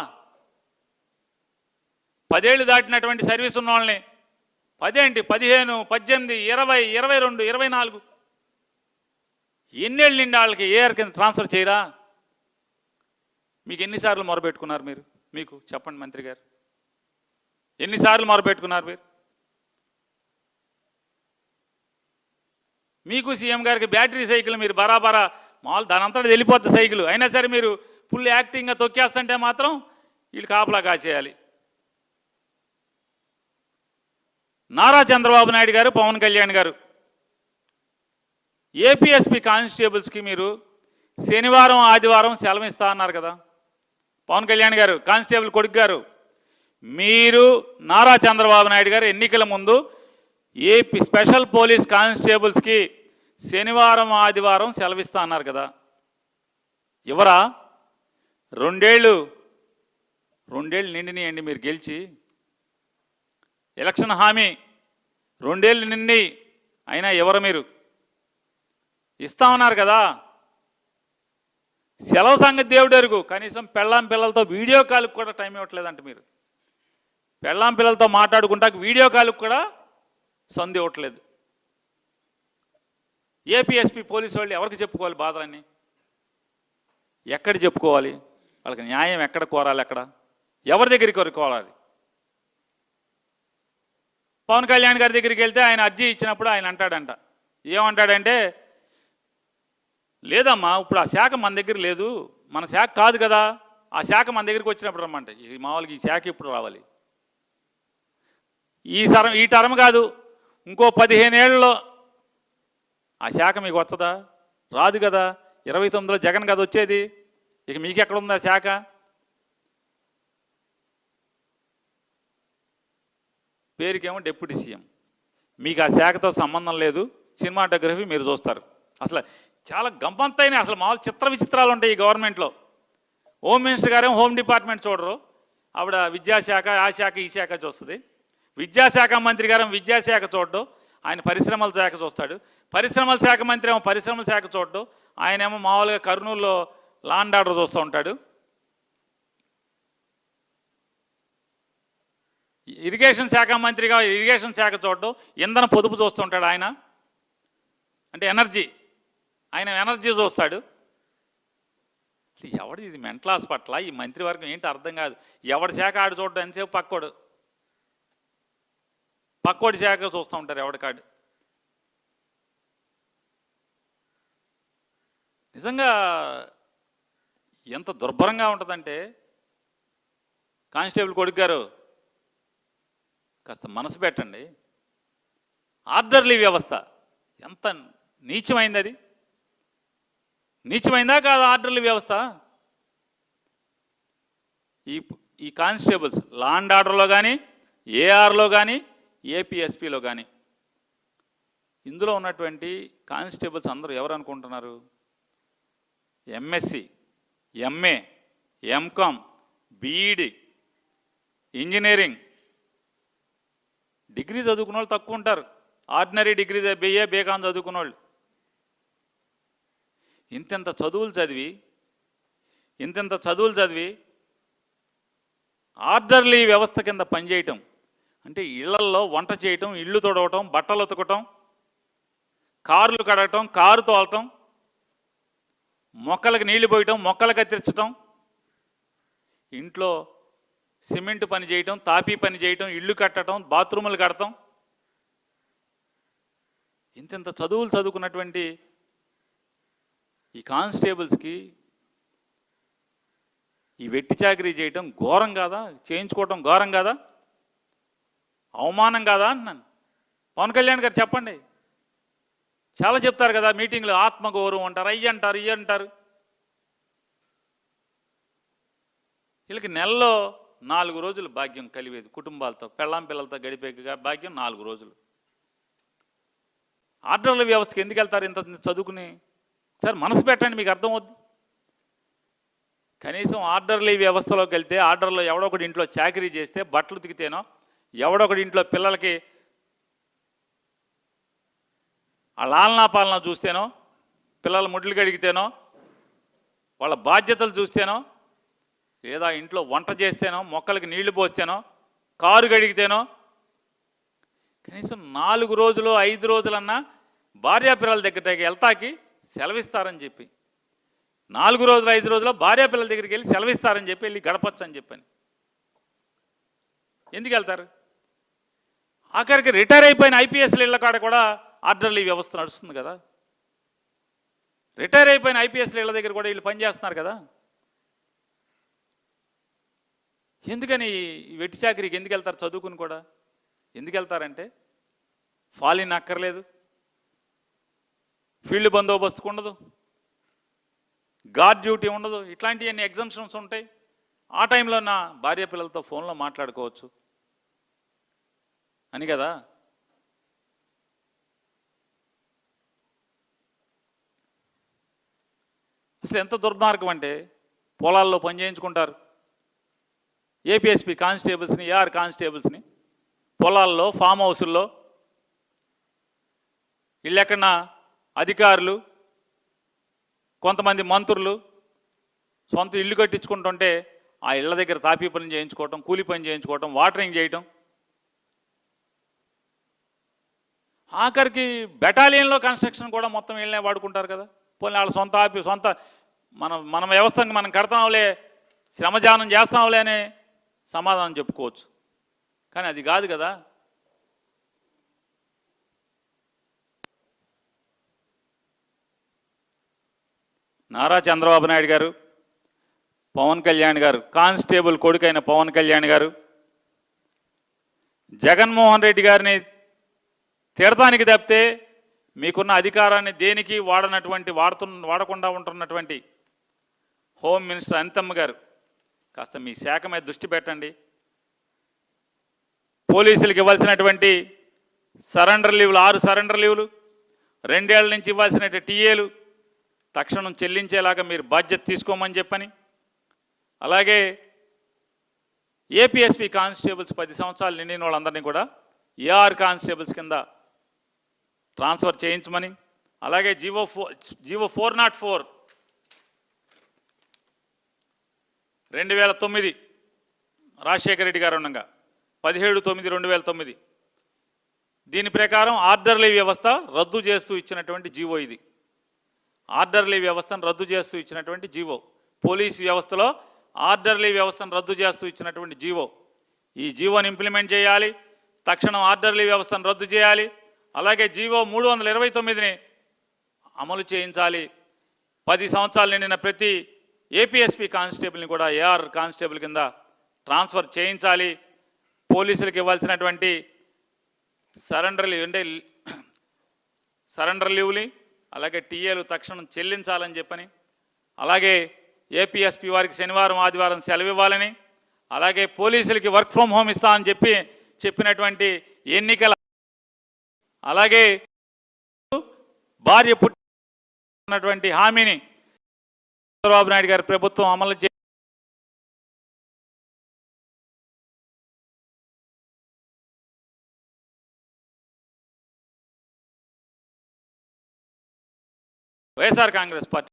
10 ఏళ్ళు దాటినటువంటి సర్వీస్ ఉన్న వాళ్ళని 10 ఏంటి, 15, 18, 20, 22, 24 ఎన్నేళ్ళు నిండి వాళ్ళకి ఏఆర్ కింద ట్రాన్స్ఫర్ చేయరా? మీకు ఎన్నిసార్లు మొరబెట్టుకున్నారు మీరు? మీకు చెప్పండి మంత్రి గారు, ఎన్నిసార్లు మొరబెట్టుకున్నారు మీరు? మీకు సీఎం గారికి బ్యాటరీ సైకిల్ మీరు బరాబరా మామూలు దానంతటా వెళ్ళిపోద్ది సైకిల్, అయినా సరే మీరు ఫుల్ యాక్టింగ్గా తొక్కేస్తుంటే మాత్రం వీళ్ళు కాపలా కాచేయాలి. నారా చంద్రబాబు నాయుడు గారు, పవన్ కళ్యాణ్ గారు ఏపీఎస్పీ కానిస్టేబుల్స్కి మీరు శనివారం ఆదివారం సెలవు ఇస్తా అన్నారు కదా పవన్ కళ్యాణ్ గారు, కానిస్టేబుల్ కొడుకు గారు. మీరు నారా చంద్రబాబు నాయుడు గారు ఎన్నికల ముందు ఏపీ స్పెషల్ పోలీస్ కానిస్టేబుల్స్కి శనివారం ఆదివారం సెలవిస్తా అన్నారు కదా, ఎవరా? రెండేళ్ళు నిండినాయండి మీరు గెలిచి. ఎలక్షన్ హామీ 2 ఏళ్ళు నిండి అయినా ఎవరు మీరు? ఇస్తామన్నారు కదా. సెలవు సంగతి దేవుడు ఎరుగు. కనీసం పెళ్ళాం పిల్లలతో వీడియో కాల్కి కూడా టైం ఇవ్వట్లేదంట మీరు. పెళ్ళాం పిల్లలతో మాట్లాడుకుంటా వీడియో కాల్కి కూడా సంధి ఇవ్వట్లేదు. ఏపీఎస్పీ పోలీసు వాళ్ళు ఎవరికి చెప్పుకోవాలి బాధలన్నీ? ఎక్కడ చెప్పుకోవాలి? వాళ్ళకి న్యాయం ఎక్కడ కోరాలి? ఎవరి దగ్గరికి కోరాలి? పవన్ కళ్యాణ్ గారి దగ్గరికి వెళ్తే ఆయన అర్జీ ఇచ్చినప్పుడు ఆయన అంటాడంట, ఏమంటాడంటే, లేదమ్మా ఇప్పుడు ఆ శాఖ మన దగ్గర లేదు, మన శాఖ కాదు కదా, ఆ శాఖ మన దగ్గరికి వచ్చినప్పుడు రమ్మంటే. మామూలుగా ఈ శాఖ ఇప్పుడు రావాలి, ఈ టర్మ్ కాదు, ఇంకో 15 ఏళ్ళలో ఆ శాఖ మీకు వస్తుందా? రాదు కదా. 29లో జగన్ కదా వచ్చేది. ఇక మీకెక్కడుంది ఆ శాఖ? పేరుకేమో డిప్యూటీ సీఎం, మీకు ఆ శాఖతో సంబంధం లేదు. సినిమాటోగ్రఫీ మీరు చూస్తారు. అసలు చాలా గంపంతైన అసలు మామూలు చిత్ర విచిత్రాలు ఉంటాయి ఈ గవర్నమెంట్లో. హోమ్ మినిస్టర్ గారేమో హోమ్ డిపార్ట్మెంట్ చూడరు, ఆవిడ విద్యాశాఖ ఆ శాఖ ఈ శాఖ చూస్తుంది. విద్యాశాఖ మంత్రి గారు విద్యాశాఖ చూడడం, ఆయన పరిశ్రమల శాఖ చూస్తాడు. పరిశ్రమల శాఖ మంత్రి ఏమో పరిశ్రమల శాఖ చూడడం, ఆయనేమో మామూలుగా కర్నూలులో లాండ్ ఆర్డర్ చూస్తూ ఉంటాడు. ఇరిగేషన్ శాఖ మంత్రిగా ఇరిగేషన్ శాఖ చూడడం, ఇంధన పొదుపు చూస్తుంటాడు ఆయన, అంటే ఎనర్జీ, ఆయన ఎనర్జీ చూస్తాడు. ఎవడు ఇది మెంటల్ హాస్పిటల్? ఈ మంత్రివర్గం ఏంటి అర్థం కాదు. ఎవడి శాఖ ఆడు చూడడం, ఎంతసేపు పక్కోడి శాఖ చూస్తూ ఉంటారు ఎవడికాడు. నిజంగా ఎంత దుర్భరంగా ఉంటుందంటే, కానిస్టేబుల్ కొడుకు గారు కాస్త మనసు పెట్టండి. ఆర్డర్లీ వ్యవస్థ ఎంత నీచమైంది, అది నీచమైందా కాదు ఆర్డర్లీ వ్యవస్థ? ఈ కానిస్టేబుల్స్ లా అండ్ ఆర్డర్లో కానీ, ఏఆర్లో కానీ, ఏపీఎస్పీలో కానీ, ఇందులో ఉన్నటువంటి కానిస్టేబుల్స్ అందరూ ఎవరు అనుకుంటున్నారు? MSc, MA, MCom, BEd, engineering degree చదువుకున్న వాళ్ళు తక్కువ ఉంటారు. ఆర్డినరీ డిగ్రీ బిఏ బీకామ్ చదువుకున్న వాళ్ళు ఇంతెంత చదువులు చదివి ఆర్డర్లీ వ్యవస్థ కింద పనిచేయటం అంటే ఇళ్లల్లో వంట చేయటం, ఇళ్ళు తొడవటం, బట్టలు ఉతకటం, కార్లు కడగటం, కారు తోలటం, మొక్కలకు నీళ్లు పోయటం, మొక్కలు కత్తిరించటం, ఇంట్లో సిమెంట్ పని చేయటం, తాపీ పని చేయటం, ఇళ్ళు కట్టడం, బాత్రూములు కడటం, ఇంత చదువులు చదువుకున్నటువంటి ఈ కానిస్టేబుల్స్కి ఈ వెట్టి చాకరీ చేయటం ఘోరం కాదా? చేయించుకోవటం ఘోరం కాదా? అవమానం కాదా అన్నాను. పవన్ కళ్యాణ్ గారు చెప్పండి. చాలా చెప్తారు కదా మీటింగ్లో, ఆత్మగౌరవం అంటారు, అయ్యి అంటారు, ఇయ్యి అంటారు. వీళ్ళకి నెలలో 4 రోజులు భాగ్యం కలివేది కుటుంబాలతో, పెళ్ళాం పిల్లలతో గడిపే భాగ్యం 4 రోజులు. ఆర్డర్ల వ్యవస్థకి ఎందుకు వెళ్తారు ఇంత చదువుకుని? సార్ మనసు పెట్టండి, మీకు అర్థమవుద్ది. కనీసం ఆర్డర్లీ వ్యవస్థలోకి వెళ్తే, ఆర్డర్లో ఎవడొకటి ఇంట్లో చాకరీ చేస్తే, బట్టలు ఉతికితేనో, ఎవడొకటి ఇంట్లో పిల్లలకి ఆ లాలనా పాలన చూస్తేనో, పిల్లల ముడ్లు కడిగితేనో, వాళ్ళ బాధ్యతలు చూస్తేనో, లేదా ఇంట్లో వంట చేస్తేనో, మొక్కలకి నీళ్లు పోస్తేనో, కారు కడిగితేనో, కనీసం 4 రోజులు 5 రోజులన్నా భార్యాపిల్లల దగ్గరికి వెళ్తాకి సెలవిస్తారని చెప్పి, 4 రోజులు 5 రోజుల్లో భార్యాపిల్లల దగ్గరికి వెళ్ళి సెలవిస్తారని చెప్పి వెళ్ళి గడపచ్చు అని చెప్పని ఎందుకు వెళ్తారు? ఆఖరికి రిటైర్ అయిపోయిన ఐపీఎస్ల ఇళ్ల కాడ కూడా ఆర్డర్లీ వ్యవస్థ నడుస్తుంది కదా. రిటైర్ అయిపోయిన ఐపీఎస్ల ఇళ్ల దగ్గర కూడా వీళ్ళు పనిచేస్తున్నారు కదా. ఎందుకని ఈ వెట్టి చాకరీకి ఎందుకు వెళ్తారు? చదువుకుని కూడా ఎందుకు వెళ్తారంటే, ఫాలిన్ అక్కర్లేదు, ఫీల్డ్ బందోబస్తుకు ఉండదు, గార్డ్ డ్యూటీ ఉండదు, ఇట్లాంటివన్నీ ఎగ్జామ్షన్స్ ఉంటాయి. ఆ టైంలో నా భార్య పిల్లలతో ఫోన్లో మాట్లాడుకోవచ్చు అని కదా. అసలు ఎంత దుర్మార్గం అంటే పొలాల్లో పని చేయించుకుంటారు ఏపీఎస్పీ కానిస్టేబుల్స్ని, ఏఆర్ కానిస్టేబుల్స్ని పొలాల్లో, ఫామ్ హౌసుల్లో. వీళ్ళెక్కడన్న అధికారులు, కొంతమంది మంత్రులు సొంత ఇల్లు కట్టించుకుంటుంటే ఆ ఇళ్ళ దగ్గర తాపీ పని చేయించుకోవటం, కూలి పని చేయించుకోవటం, వాటరింగ్ చేయటం. ఆఖరికి బెటాలియన్లో కన్స్ట్రక్షన్ కూడా మొత్తం వీళ్ళనే వాడుకుంటారు కదా. పోనీ వాళ్ళ సొంత మన వ్యవస్థకి మనం కడతాంలే, శ్రమజానం చేస్తాంలే అనే సమాధానం చెప్పుకోవచ్చు. కానీ అది కాదు కదా. నారా చంద్రబాబు నాయుడు గారు, పవన్ కళ్యాణ్ గారు, కానిస్టేబుల్ కొడుకైన పవన్ కళ్యాణ్ గారు జగన్మోహన్ రెడ్డి గారిని తిడతానికి తప్పితే మీకున్న అధికారాన్ని దేనికి వాడకుండా ఉంటున్నటువంటి హోమ్ మినిస్టర్ అనితమ్మ గారు కాస్త మీ శాఖ మీద దృష్టి పెట్టండి. పోలీసులకు ఇవ్వాల్సినటువంటి సరెండర్ లీవులు, 6 సరెండర్ లీవులు, 2 ఏళ్ల నుంచి ఇవ్వాల్సిన టీఏలు తక్షణం చెల్లించేలాగా మీరు బాధ్యత తీసుకోమని చెప్పని, అలాగే ఏపీఎస్పీ కానిస్టేబుల్స్ 10 సంవత్సరాలు నిండిన వాళ్ళందరినీ కూడా ఏఆర్ కానిస్టేబుల్స్ కింద ట్రాన్స్ఫర్ చేయించమని, అలాగే జీవో 404 2009 రాజశేఖర రెడ్డి గారు ఉండగా 17/9/2009 దీని ప్రకారం ఆర్డర్లీ వ్యవస్థ రద్దు చేస్తూ ఇచ్చినటువంటి జీవో ఇది. ఆర్డర్లీ వ్యవస్థను రద్దు చేస్తూ ఇచ్చినటువంటి జీవో, పోలీస్ వ్యవస్థలో ఆర్డర్లీ వ్యవస్థను రద్దు చేస్తూ ఇచ్చినటువంటి జీవో. ఈ జీవోని ఇంప్లిమెంట్ చేయాలి, తక్షణం ఆర్డర్లీ వ్యవస్థను రద్దు చేయాలి. అలాగే జీవో 329ని అమలు చేయించాలి. 10 సంవత్సరాలు నిండిన ప్రతి ఏపీఎస్పీ కానిస్టేబుల్ని కూడా ఏఆర్ కానిస్టేబుల్ కింద ట్రాన్స్ఫర్ చేయించాలి. పోలీసులకు ఇవ్వాల్సినటువంటి సరెండర్ లీవ్ని అలాగే టీఏలు తక్షణం చెల్లించాలని చెప్పని, అలాగే ఏపీఎస్పీ వారికి శనివారం ఆదివారం సెలవు ఇవ్వాలని, అలాగే పోలీసులకి వర్క్ ఫ్రమ్ హోమ్ ఇస్తా అని చెప్పినటువంటి ఎన్నికల, అలాగే భార్య పుట్టినటువంటి హామీని చంద్రబాబు నాయుడు గారి ప్రభుత్వం అమలు చే వైఎస్ఆర్ కాంగ్రెస్ పార్టీ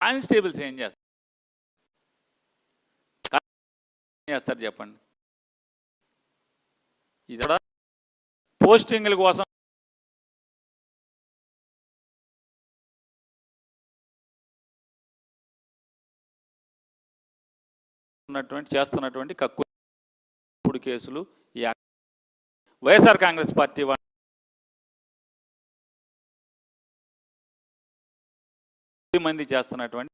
కానిస్టేబుల్స్ ఏం చేస్తారు చెప్పండి. ఇది పోస్టింగ్ల కోసం చేస్తున్నటువంటి కక్కుడు కేసులు ఈ వైఎస్ఆర్ కాంగ్రెస్ పార్టీ మంది చేస్తున్నటువంటి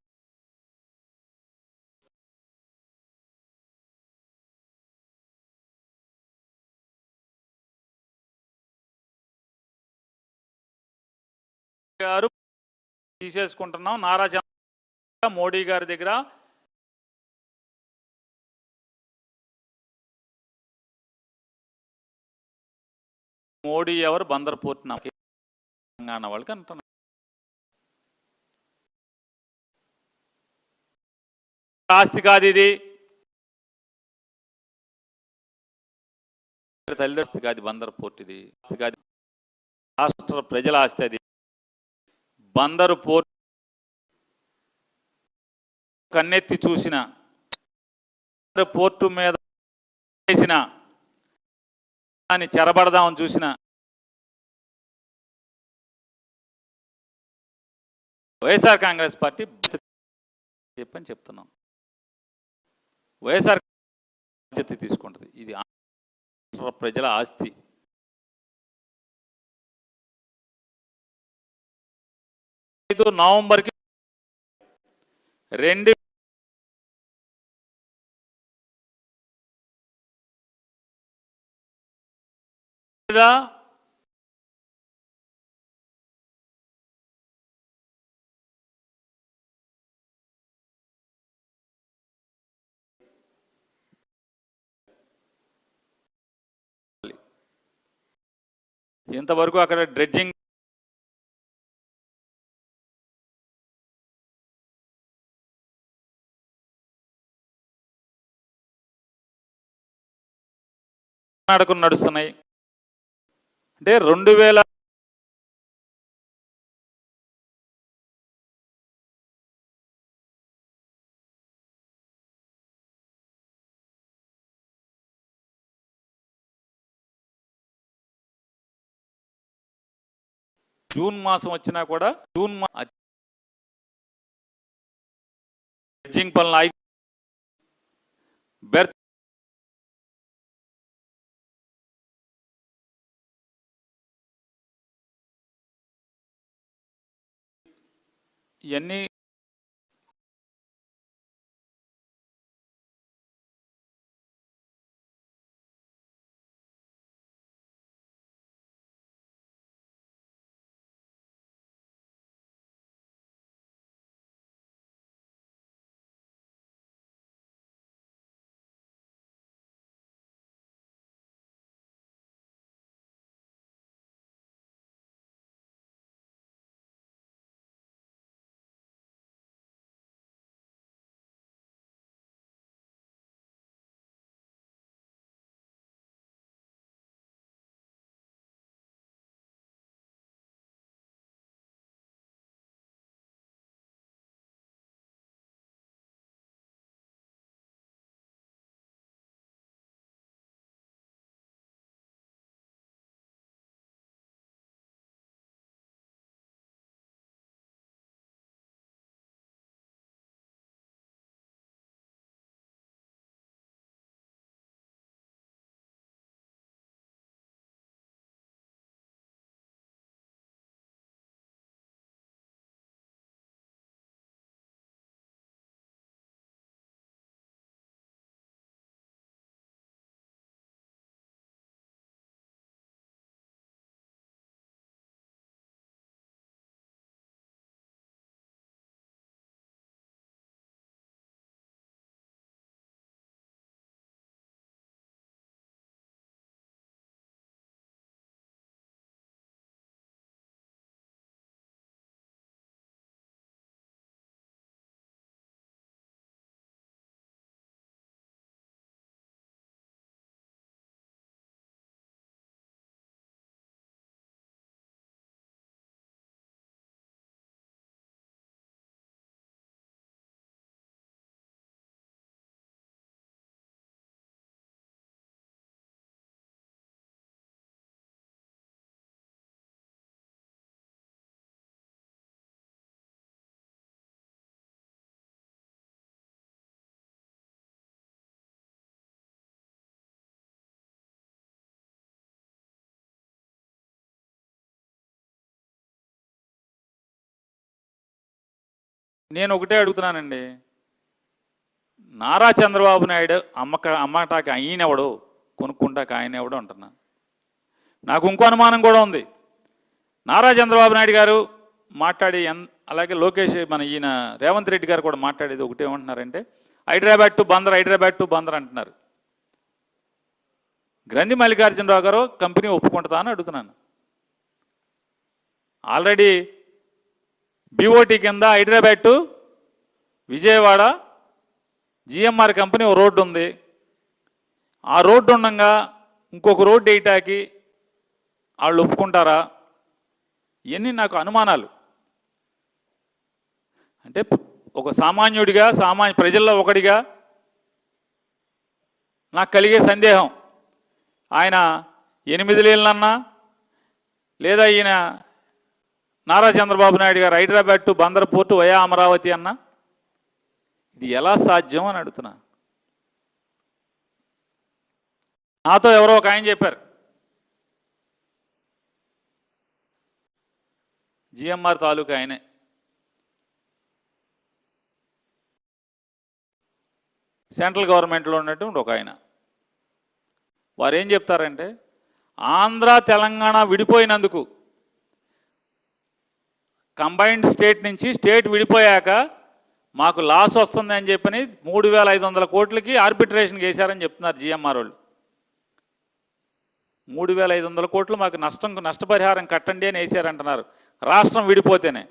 గారు తీసేసుకుంటున్నాం. నారా చంద్రబాబు మోడీ గారి దగ్గర మోడీ ఎవరు బందర్ పోర్ట్ తెలంగాణ వాళ్ళకి అంటున్నారు. ఆస్తి కాదు ఇది, తల్లిదండ్రుల కాదు బందర్ పోర్ట్, ఇది ఆస్తి కాదు, రాష్ట్ర ప్రజల ఆస్తి. అది బందరు పోర్ట్ కన్నెత్తి చూసిన, పోర్టు మీద వేసిన చెరబడదామని చూసిన వైఎస్ఆర్ కాంగ్రెస్ పార్టీ చెప్పని చెప్తున్నాం. వైఎస్ఆర్ బాధ్యత తీసుకుంటుంది. ఇది ప్రజల ఆస్తి. నవంబర్కి 2 ఇంతవరకు అక్కడ డ్రెడ్జింగ్ కర్ణాటక నడుస్తున్నాయి. అంటే 2000 జూన్ మాసం వచ్చినా కూడా డ్రెడ్జింగ్ పనులు ఆగి బెర్త్ ఇవన్నీ నేను ఒకటే అడుగుతున్నానండి, నారా చంద్రబాబు నాయుడు అమ్మటాకి ఆయనెవడు, కొనుక్కుంటాక ఆయన ఎవడు అంటున్నా. నాకు ఇంకో అనుమానం కూడా ఉంది. నారా చంద్రబాబు నాయుడు గారు మాట్లాడి, అలాగే లోకేష్ మన ఈయన రేవంత్ రెడ్డి గారు కూడా మాట్లాడేది ఒకటి ఏమంటున్నారంటే హైదరాబాద్ టు బందర్ అంటున్నారు. గ్రంథి మల్లికార్జునరావు గారు కంపెనీ ఒప్పుకుంటుందా అని అడుగుతున్నాను. ఆల్రెడీ బీఓటీ కింద Hyderabad to Vijayawada GMR company ఒక రోడ్డు ఉంది. ఆ రోడ్డు ఉండగా ఇంకొక రోడ్డు వేయటానికి వాళ్ళు ఒప్పుకుంటారా? ఇవన్నీ నాకు అనుమానాలు. అంటే ఒక సామాన్యుడిగా, ప్రజల్లో ఒకడిగా నాకు కలిగే సందేహం, ఆయన 8 నెలలన్నా లేదా ఈయన నారా చంద్రబాబు నాయుడు గారు Hyderabad to Bandar port via Amaravati అన్న, ఇది ఎలా సాధ్యం అని అడుగుతున్నా. నాతో ఎవరో ఒక ఆయన చెప్పారు, జిఎంఆర్ తాలూకా ఆయనే, సెంట్రల్ గవర్నమెంట్లో ఉన్నటువంటి ఒక ఆయన. వారు ఏం చెప్తారంటే ఆంధ్ర తెలంగాణ విడిపోయినందుకు కంబైన్డ్ స్టేట్ నుంచి స్టేట్ విడిపోయాక మాకు లాస్ వస్తుందని చెప్పని 3,500 కోట్లకి ఆర్బిట్రేషన్ చేశారని చెప్తున్నారు జిఎంఆర్ వాళ్ళు. 3,500 కోట్లు మాకు నష్టపరిహారం కట్టండి అని వేసారంటున్నారు రాష్ట్రం విడిపోతేనే.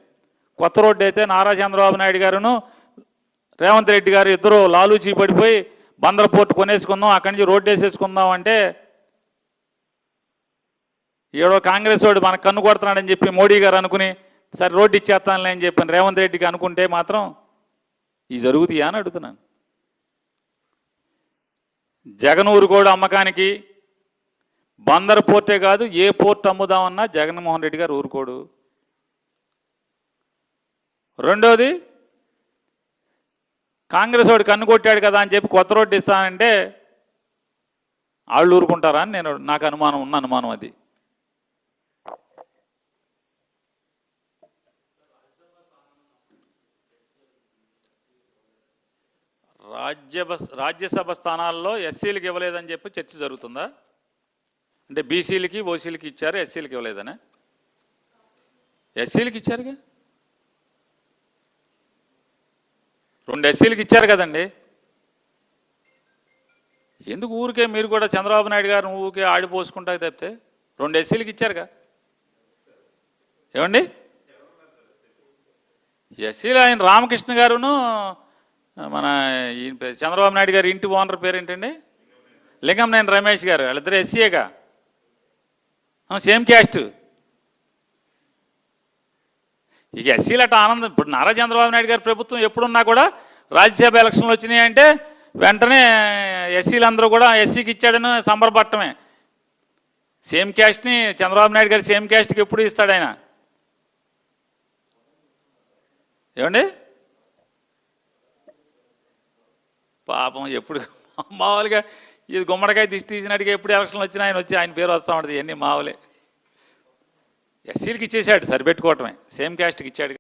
కొత్త రోడ్డు అయితే నారా చంద్రబాబు నాయుడు గారును రేవంత్ రెడ్డి గారు ఇద్దరు లాలూచీ పడిపోయి బందర్ పోర్టు కొనేసుకుందాం, అక్కడి నుంచి రోడ్డు వేసేసుకుందాం అంటే ఏడో కాంగ్రెస్ వాడు మనకు కన్ను కొడుతున్నాడని చెప్పి మోడీ గారు అనుకుని సరే రోడ్డు ఇచ్చేస్తానులే అని చెప్పాను రేవంత్ రెడ్డికి అనుకుంటే మాత్రం ఈ జరుగుతాయా అని అడుగుతున్నాను. జగనూరు కూడా అమ్మకానికి బందర్ పోర్టే కాదు ఏ పోర్ట్ అమ్ముదామన్నా జగన్మోహన్ రెడ్డి గారు ఊరుకోడు. రెండోది కాంగ్రెస్ వాడు కన్ను కొట్టాడు కదా అని చెప్పి కొత్త రోడ్డు ఇస్తానంటే వాళ్ళు ఊరుకుంటారా అని నాకు అనుమానం అది. రాజ్యసభ స్థానాల్లో ఎస్సీలకు ఇవ్వలేదని చెప్పి చర్చ జరుగుతుందా? అంటే బీసీలకి ఓసీలకి ఇచ్చారు, ఎస్సీలకి ఇవ్వలేదనే? ఎస్సీలకి ఇచ్చారుగా, 2 ఎస్సీలకి ఇచ్చారు కదండి. ఎందుకు ఊరికే మీరు కూడా చంద్రబాబు నాయుడు గారు ఊరికే ఆడిపోసుకుంటా తప్పితే 2 ఎస్సీలకి ఇచ్చారుగా. ఏమండి ఎస్సీలు ఆయన రామకృష్ణ గారును మన చంద్రబాబు నాయుడు గారు ఇంటి ఓనర్ పేరేంటండి లింగంనేని రమేష్ గారు, వాళ్ళిద్దరు ఎస్సీఏగా, సేమ్ క్యాస్ట్. ఇక ఎస్సీలు అట్లా ఆనందం. ఇప్పుడు నారా చంద్రబాబు నాయుడు గారి ప్రభుత్వం ఎప్పుడున్నా కూడా రాజ్యసభ ఎలక్షన్లు వచ్చినాయంటే వెంటనే ఎస్సీలందరూ కూడా ఎస్సీకి ఇచ్చాడని సంబరపడటమే. సేమ్ క్యాస్ట్ని చంద్రబాబు నాయుడు గారు సేమ్ క్యాస్ట్కి ఎప్పుడు ఇస్తాడు ఆయన? ఏమండి పాపం ఎప్పుడు మామూలుగా ఇది గుమ్మడికాయ దిష్టి తీసినట్టుగా ఎప్పుడు ఎలక్షన్లు వచ్చినా ఆయన పేరు వస్తూ ఉంటుంది. ఇవన్నీ మామూలే. ఎస్సీలకి ఇచ్చేసాడు, సరిపెట్టుకోవటమే. సేమ్ క్యాస్ట్కి ఇచ్చాడు.